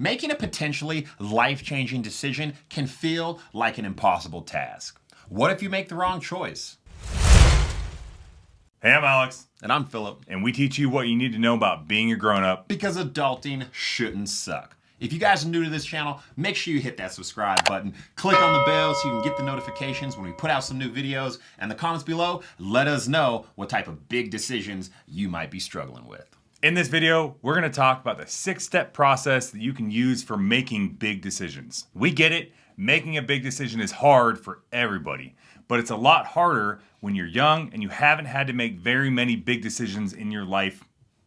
Making a potentially life-changing decision can feel like an impossible task. What if you make the wrong choice? Hey, I'm Alex. And I'm Philip. And we teach you what you need to know about being a grown-up. Because adulting shouldn't suck. If you guys are new to this channel, make sure you hit that subscribe button. Click on the bell so you can get the notifications when we put out some new videos. And the comments below, let us know what type of big decisions you might be struggling with. In this video, we're going to talk about the 6-step process that you can use for making big decisions. We get it. Making a big decision is hard for everybody, but it's a lot harder when you're young and you haven't had to make very many big decisions in your life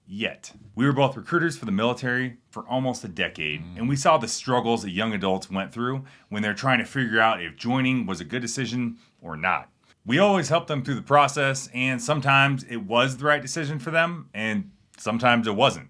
yet. We were both recruiters for the military for almost a decade, and we saw the struggles that young adults went through when they're trying to figure out if joining was a good decision or not. We always helped them through the process, and sometimes it was the right decision for them, and sometimes it wasn't.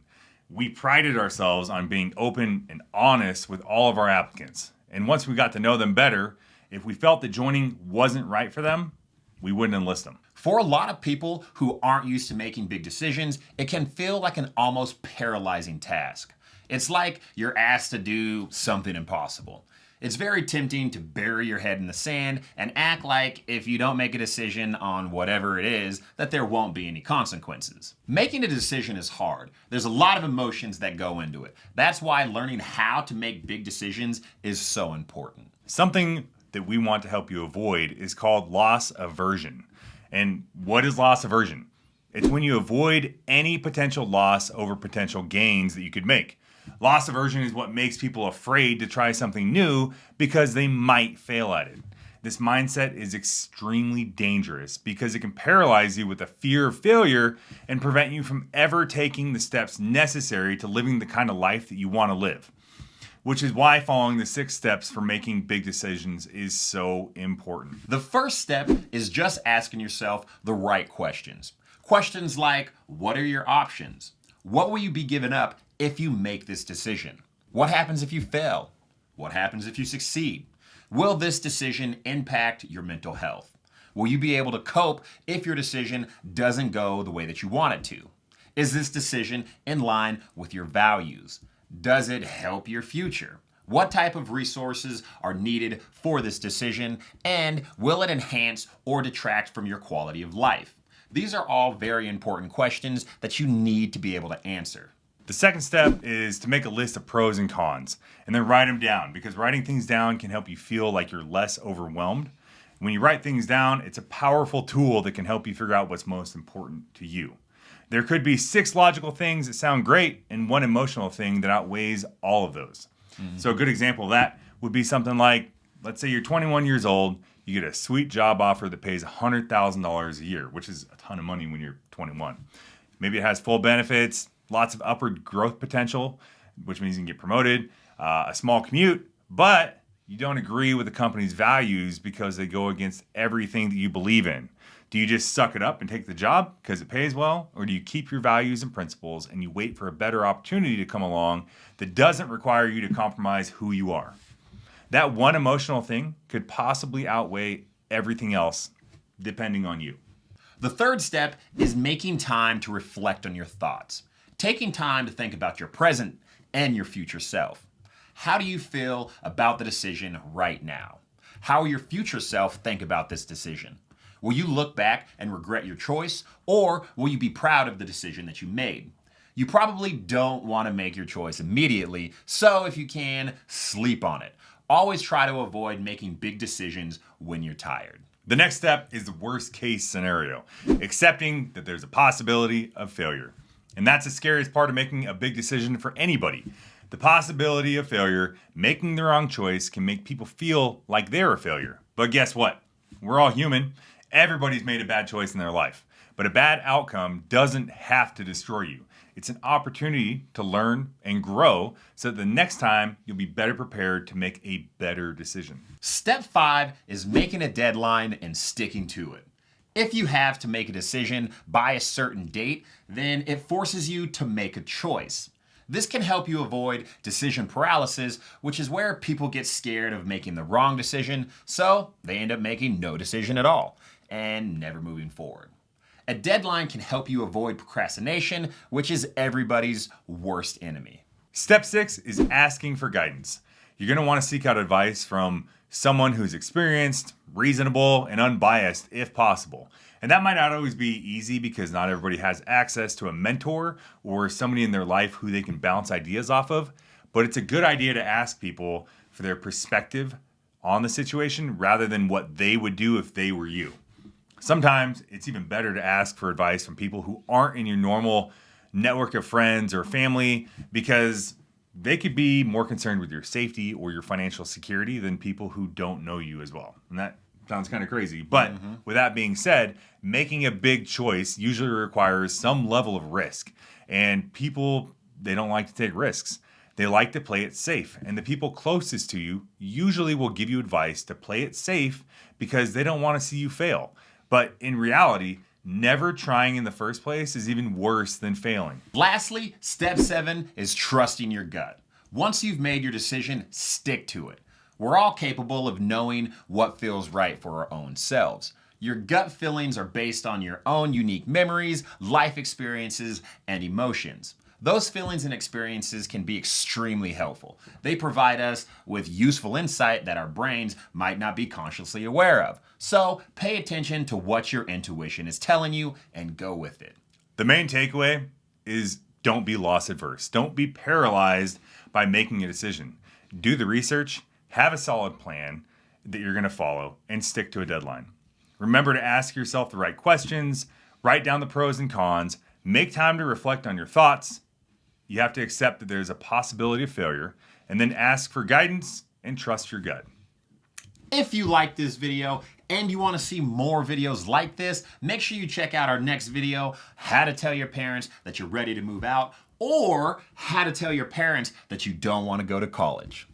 We prided ourselves on being open and honest with all of our applicants. And once we got to know them better, if we felt that joining wasn't right for them, we wouldn't enlist them. For a lot of people who aren't used to making big decisions, it can feel like an almost paralyzing task. It's like you're asked to do something impossible. It's very tempting to bury your head in the sand and act like if you don't make a decision on whatever it is, that there won't be any consequences. Making a decision is hard. There's a lot of emotions that go into it. That's why learning how to make big decisions is so important. Something that we want to help you avoid is called loss aversion. And what is loss aversion? It's when you avoid any potential loss over potential gains that you could make. Loss aversion is what makes people afraid to try something new because they might fail at it. This mindset is extremely dangerous because it can paralyze you with a fear of failure and prevent you from ever taking the steps necessary to living the kind of life that you want to live. Which is why following the 6 steps for making big decisions is so important. The first step is just asking yourself the right questions. Questions like, what are your options? What will you be giving up if you make this decision? What happens if you fail? What happens if you succeed? Will this decision impact your mental health? Will you be able to cope if your decision doesn't go the way that you want it to? Is this decision in line with your values? Does it help your future? What type of resources are needed for this decision? And will it enhance or detract from your quality of life? These are all very important questions that you need to be able to answer. The second step is to make a list of pros and cons and then write them down, because writing things down can help you feel like you're less overwhelmed. When you write things down, it's a powerful tool that can help you figure out what's most important to you. There could be 6 logical things that sound great and 1 emotional thing that outweighs all of those. So a good example of that would be something like, let's say you're 21 years old, you get a sweet job offer that pays $100,000 a year, which is a ton of money when you're 21. Maybe it has full benefits, lots of upward growth potential, which means you can get promoted, a small commute, but you don't agree with the company's values because they go against everything that you believe in. Do you just suck it up and take the job because it pays well? Or do you keep your values and principles and you wait for a better opportunity to come along that doesn't require you to compromise who you are? That one emotional thing could possibly outweigh everything else, depending on you. The third step is making time to reflect on your thoughts. Taking time to think about your present and your future self. How do you feel about the decision right now? How will your future self think about this decision? Will you look back and regret your choice, or will you be proud of the decision that you made? You probably don't want to make your choice immediately, so if you can, sleep on it. Always try to avoid making big decisions when you're tired. The next step is the worst case scenario, accepting that there's a possibility of failure. And that's the scariest part of making a big decision for anybody. The possibility of failure, making the wrong choice, can make people feel like they're a failure. But guess what? We're all human. Everybody's made a bad choice in their life. But a bad outcome doesn't have to destroy you. It's an opportunity to learn and grow so that the next time you'll be better prepared to make a better decision. Step 5 is making a deadline and sticking to it. If you have to make a decision by a certain date, then it forces you to make a choice. This can help you avoid decision paralysis, which is where people get scared of making the wrong decision, so they end up making no decision at all and never moving forward. A deadline can help you avoid procrastination, which is everybody's worst enemy. Step 6 is asking for guidance. You're going to want to seek out advice from someone who's experienced, reasonable, and unbiased if possible. And that might not always be easy because not everybody has access to a mentor or somebody in their life who they can bounce ideas off of. But it's a good idea to ask people for their perspective on the situation rather than what they would do if they were you. Sometimes it's even better to ask for advice from people who aren't in your normal network of friends or family because they could be more concerned with your safety or your financial security than people who don't know you as well. And that sounds kind of crazy. But with that being said, making a big choice usually requires some level of risk. And people, they don't like to take risks. They like to play it safe. And the people closest to you usually will give you advice to play it safe because they don't want to see you fail. But in reality, never trying in the first place is even worse than failing. Lastly, step 7 is trusting your gut. Once you've made your decision, stick to it. We're all capable of knowing what feels right for our own selves. Your gut feelings are based on your own unique memories, life experiences, and emotions. Those feelings and experiences can be extremely helpful. They provide us with useful insight that our brains might not be consciously aware of. So pay attention to what your intuition is telling you and go with it. The main takeaway is don't be loss adverse. Don't be paralyzed by making a decision. Do the research, have a solid plan that you're going to follow, and stick to a deadline. Remember to ask yourself the right questions, write down the pros and cons, make time to reflect on your thoughts. You have to accept that there's a possibility of failure, and then ask for guidance and trust your gut. If you like this video and you want to see more videos like this, make sure you check out our next video, how to tell your parents that you're ready to move out, or how to tell your parents that you don't want to go to college.